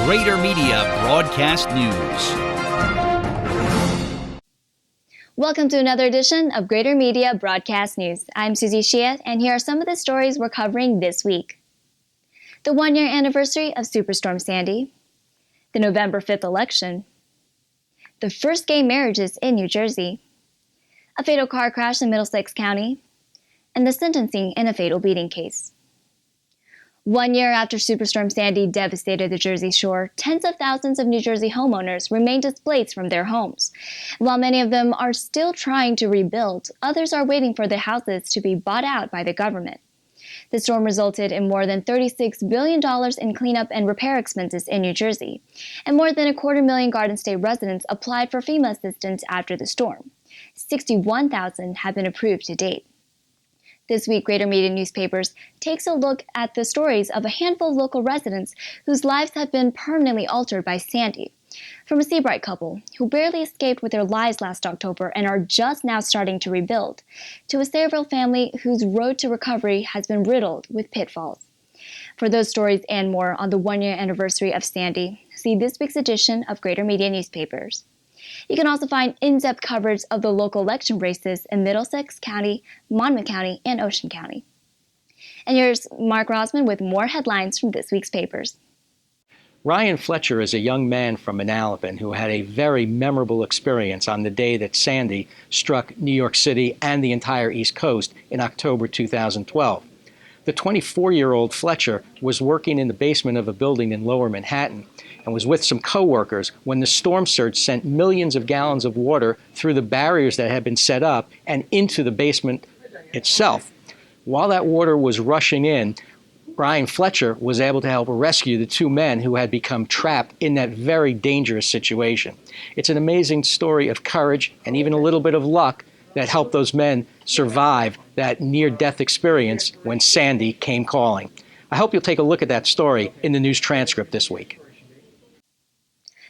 Greater Media Broadcast News. Welcome to another edition of Greater Media Broadcast News. I'm Susie Shia, and here are some of the stories we're covering this week. The one-year anniversary of Superstorm Sandy, the November 5th election, the first gay marriages in New Jersey, a fatal car crash in Middlesex County, and the sentencing in a fatal beating case. 1 year after Superstorm Sandy devastated the Jersey Shore, tens of thousands of New Jersey homeowners remain displaced from their homes. While many of them are still trying to rebuild, others are waiting for their houses to be bought out by the government. The storm resulted in more than $36 billion in cleanup and repair expenses in New Jersey, and more than 250,000 Garden State residents applied for FEMA assistance after the storm. 61,000 have been approved to date. This week, Greater Media Newspapers takes a look at the stories of a handful of local residents whose lives have been permanently altered by Sandy. From a Seabright couple who barely escaped with their lives last October and are just now starting to rebuild, to a Sayreville family whose road to recovery has been riddled with pitfalls. For those stories and more on the one-year anniversary of Sandy, see this week's edition of Greater Media Newspapers. You can also find in-depth coverage of the local election races in Middlesex County, Monmouth County, and Ocean County. And here's Mark Rosman with more headlines from this week's papers. Ryan Fletcher is a young man from Manalapan who had a very memorable experience on the day that Sandy struck New York City and the entire East Coast in October 2012. The 24-year-old Fletcher was working in the basement of a building in Lower Manhattan and was with some coworkers when the storm surge sent millions of gallons of water through the barriers that had been set up and into the basement itself. While that water was rushing in, Ryan Fletcher was able to help rescue the two men who had become trapped in that very dangerous situation. It's an amazing story of courage and even a little bit of luck that helped those men survive that near-death experience when Sandy came calling. I hope you'll take a look at that story in the news transcript this week.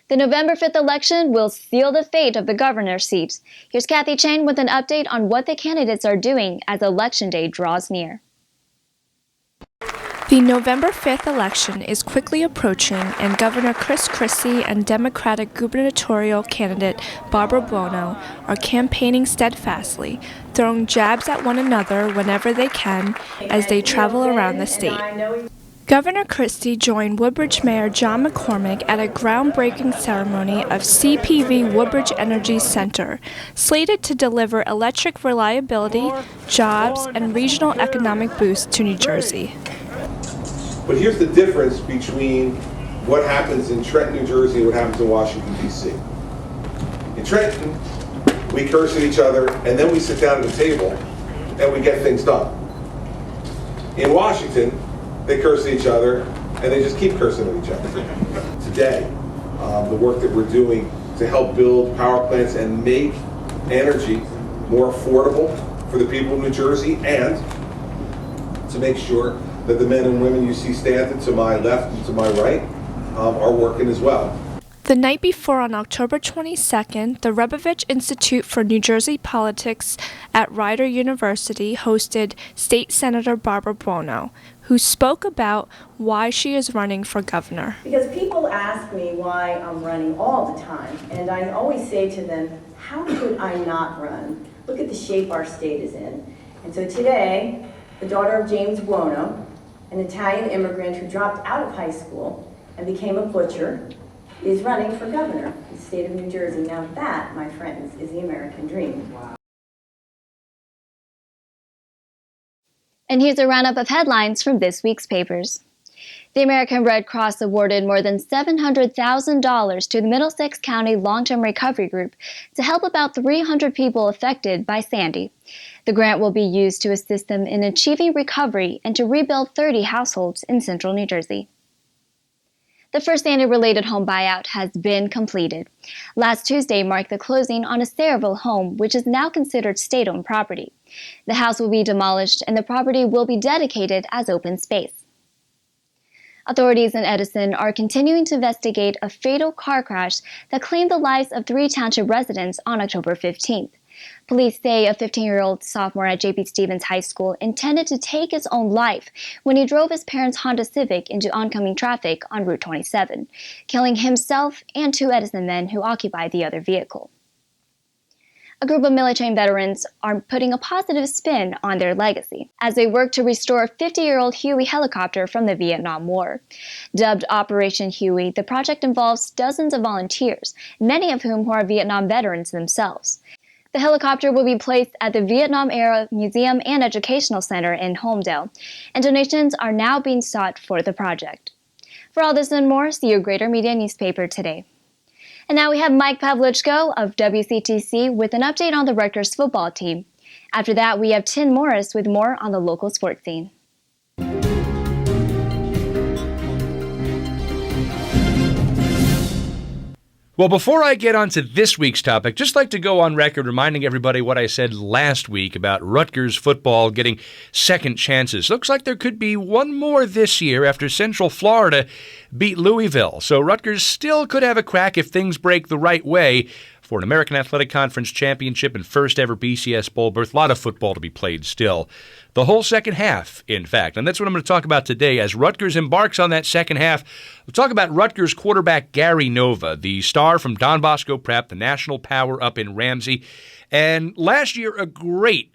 The November 5th election will seal the fate of the governor's seat. Here's Kathy Chang with an update on what the candidates are doing as Election Day draws near. The November 5th election is quickly approaching, and Governor Chris Christie and Democratic gubernatorial candidate Barbara Buono are campaigning steadfastly, throwing jabs at one another whenever they can as they travel around the state. Governor Christie joined Woodbridge Mayor John McCormick at a groundbreaking ceremony of CPV Woodbridge Energy Center, slated to deliver electric reliability, jobs, and regional economic boost to New Jersey. But here's the difference between what happens in Trenton, New Jersey, and what happens in Washington, D.C. In Trenton, we curse at each other, and then we sit down at the table, and we get things done. In Washington, they curse at each other, and they just keep cursing at each other. Today, the work that we're doing to help build power plants and make energy more affordable for the people of New Jersey, and to make sure that the men and women you see standing to my left and to my right are working as well. The night before, on October 22nd, the Rebovich Institute for New Jersey Politics at Rider University hosted State Senator Barbara Buono, who spoke about why she is running for governor. Because people ask me why I'm running all the time, and I always say to them, how could I not run? Look at the shape our state is in. And so today, the daughter of James Buono, an Italian immigrant who dropped out of high school and became a butcher, is running for governor in the state of New Jersey. Now that, my friends, is the American dream. Wow. And here's a roundup of headlines from this week's papers. The American Red Cross awarded more than $700,000 to the Middlesex County Long-Term Recovery Group to help about 300 people affected by Sandy. The grant will be used to assist them in achieving recovery and to rebuild 30 households in central New Jersey. The first Sandy-related home buyout has been completed. Last Tuesday marked the closing on a Sayreville home, which is now considered state-owned property. The house will be demolished and the property will be dedicated as open space. Authorities in Edison are continuing to investigate a fatal car crash that claimed the lives of 3 township residents on October 15th. Police say a 15-year-old sophomore at J.P. Stevens High School intended to take his own life when he drove his parents' Honda Civic into oncoming traffic on Route 27, killing himself and 2 Edison men who occupied the other vehicle. A group of military veterans are putting a positive spin on their legacy as they work to restore a 50-year-old Huey helicopter from the Vietnam War. Dubbed Operation Huey, the project involves dozens of volunteers, many of whom are Vietnam veterans themselves. The helicopter will be placed at the Vietnam-era Museum and Educational Center in Holmdel, and donations are now being sought for the project. For all this and more, see your Greater Media newspaper today. And now we have Mike Pavlichko of WCTC with an update on the Rutgers football team. After that, we have Tim Morris with more on the local sports scene. Well, before I get on to this week's topic, just like to go on record reminding everybody what I said last week about Rutgers football getting second chances. Looks like there could be one more this year after Central Florida beat Louisville. So Rutgers still could have a crack if things break the right way for an American Athletic Conference championship and first ever BCS Bowl berth. A lot of football to be played still. The whole second half, in fact. And that's what I'm going to talk about today. As Rutgers embarks on that second half, we'll talk about Rutgers quarterback Gary Nova, the star from Don Bosco Prep, the national power up in Ramsey. And last year, a great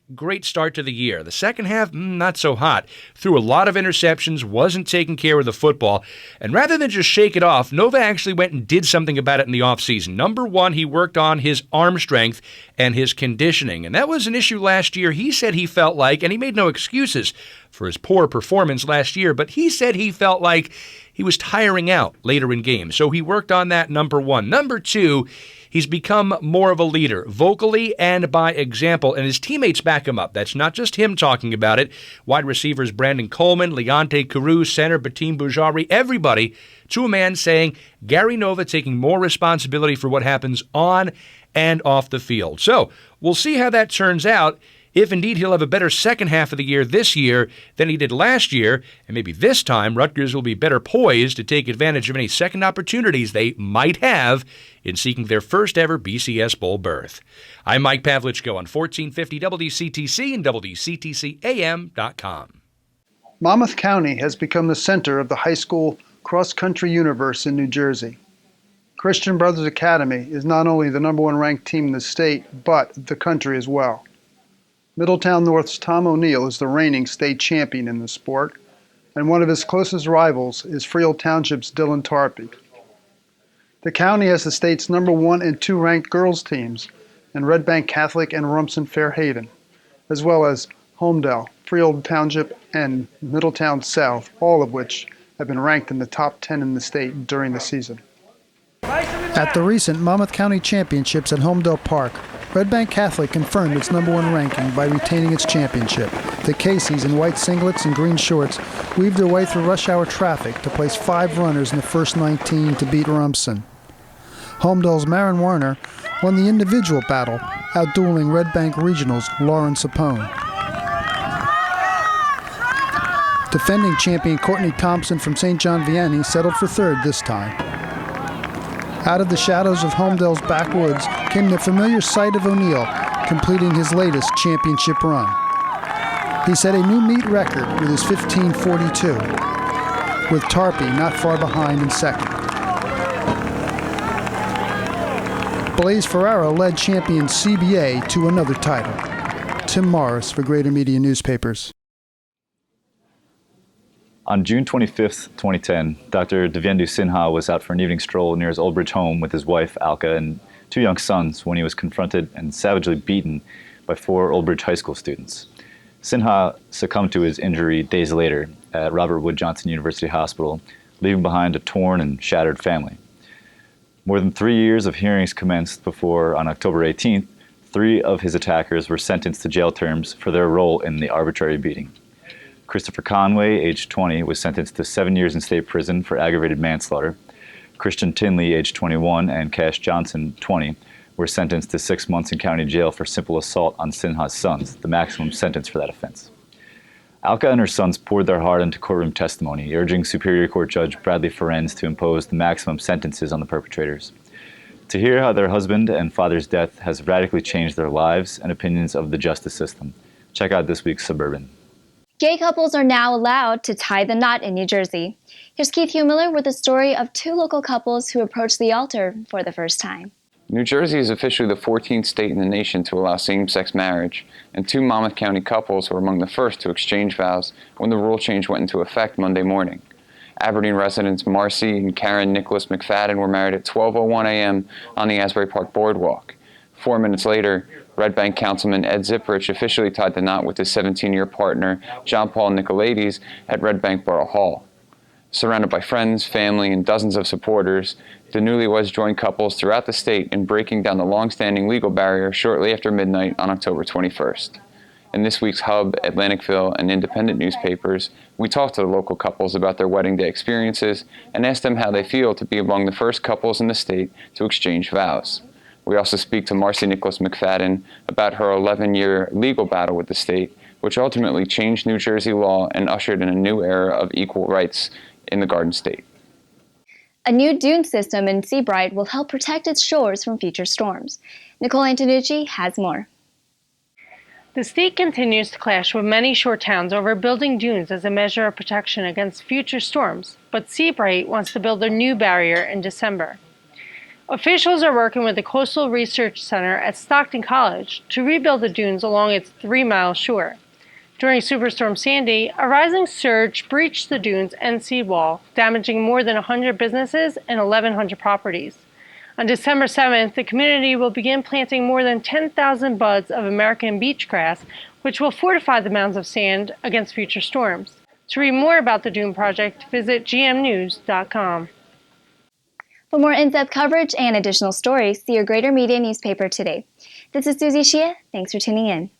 start to the year. The second half, not so hot. Threw a lot of interceptions, wasn't taking care of the football. And rather than just shake it off, Nova actually went and did something about it in the offseason. Number one, he worked on his arm strength and his conditioning. And that was an issue last year. He said he felt like, and he made no excuses for his poor performance last year, but he said he felt like he was tiring out later in games. So he worked on that, number one. Number two, he's become more of a leader, vocally and by example, and his teammates back him up. That's not just him talking about it. Wide receivers Brandon Coleman, Leonte Carew, center Batim Boujari, everybody to a man saying Gary Nova taking more responsibility for what happens on and off the field. So we'll see how that turns out. If indeed he'll have a better second half of the year this year than he did last year, and maybe this time Rutgers will be better poised to take advantage of any second opportunities they might have in seeking their first ever BCS Bowl berth. I'm Mike Pavlichko on 1450 WCTC and WCTCAM.com. Monmouth County has become the center of the high school cross-country universe in New Jersey. Christian Brothers Academy is not only the number one ranked team in the state, but the country as well. Middletown North's Tom O'Neill is the reigning state champion in the sport, and one of his closest rivals is Freehold Township's Dylan Tarpey. The county has the state's number 1 and 2 ranked girls teams in Red Bank Catholic and Rumson Fairhaven, as well as Holmdel, Freehold Township, and Middletown South, all of which have been ranked in the top 10 in the state during the season. At the recent Monmouth County Championships at Holmdel Park, Red Bank Catholic confirmed its number 1 ranking by retaining its championship. The Caseys in white singlets and green shorts weaved their way through rush hour traffic to place 5 runners in the first 19 to beat Rumson. Holmdel's Marin Warner won the individual battle, outdueling Red Bank Regional's Lauren Sapone. Defending champion Courtney Thompson from St. John Vianney settled for 3rd this time. Out of the shadows of Holmdel's backwoods came the familiar sight of O'Neill, completing his latest championship run. He set a new meet record with his 15:42, with Tarpey not far behind in second. Blaze Ferraro led champion CBA to another title. Tim Morris for Greater Media Newspapers. On June 25, 2010, Dr. Devyendu Sinha was out for an evening stroll near his Old Bridge home with his wife, Alka, and 2 young sons when he was confronted and savagely beaten by 4 Old Bridge High School students. Sinha succumbed to his injury days later at Robert Wood Johnson University Hospital, leaving behind a torn and shattered family. More than 3 years of hearings commenced before, on October 18th, 3 of his attackers were sentenced to jail terms for their role in the arbitrary beating. Christopher Conway, age 20, was sentenced to 7 years in state prison for aggravated manslaughter. Christian Tinley, age 21, and Cash Johnson, 20, were sentenced to 6 months in county jail for simple assault on Sinha's sons, the maximum sentence for that offense. Alka and her sons poured their heart into courtroom testimony, urging Superior Court Judge Bradley Ferenz to impose the maximum sentences on the perpetrators. to hear how their husband and father's death has radically changed their lives and opinions of the justice system. Check out this week's Suburban. Gay couples are now allowed to tie the knot in New Jersey. Here's Keith Humiller with the story of two local couples who approached the altar for the first time. New Jersey is officially the 14th state in the nation to allow same-sex marriage, and two Monmouth County couples were among the first to exchange vows when the rule change went into effect Monday morning. Aberdeen residents Marcy and Karen Nicholas McFadden were married at 12:01 a.m. on the Asbury Park Boardwalk. 4 minutes later, Red Bank Councilman Ed Zipprich officially tied the knot with his 17-year partner, John Paul Nicolaides, at Red Bank Borough Hall. Surrounded by friends, family, and dozens of supporters, the newlyweds joined couples throughout the state in breaking down the long-standing legal barrier shortly after midnight on October 21st. In this week's Hub, Atlanticville, and Independent newspapers, we talked to the local couples about their wedding day experiences and asked them how they feel to be among the first couples in the state to exchange vows. We also speak to Marcy Nicholas McFadden about her 11-year legal battle with the state, which ultimately changed New Jersey law and ushered in a new era of equal rights in the Garden State. A new dune system in Seabright will help protect its shores from future storms. Nicole Antonucci has more. The state continues to clash with many shore towns over building dunes as a measure of protection against future storms, but Seabright wants to build a new barrier in December. Officials are working with the Coastal Research Center at Stockton College to rebuild the dunes along its 3-mile shore. During Superstorm Sandy, a rising surge breached the dunes and seawall, damaging more than 100 businesses and 1,100 properties. On December 7th, the community will begin planting more than 10,000 buds of American beach grass, which will fortify the mounds of sand against future storms. To read more about the Dune Project, visit gmnews.com. For more in-depth coverage and additional stories, see your Greater Media newspaper today. This is Susie Shia. Thanks for tuning in.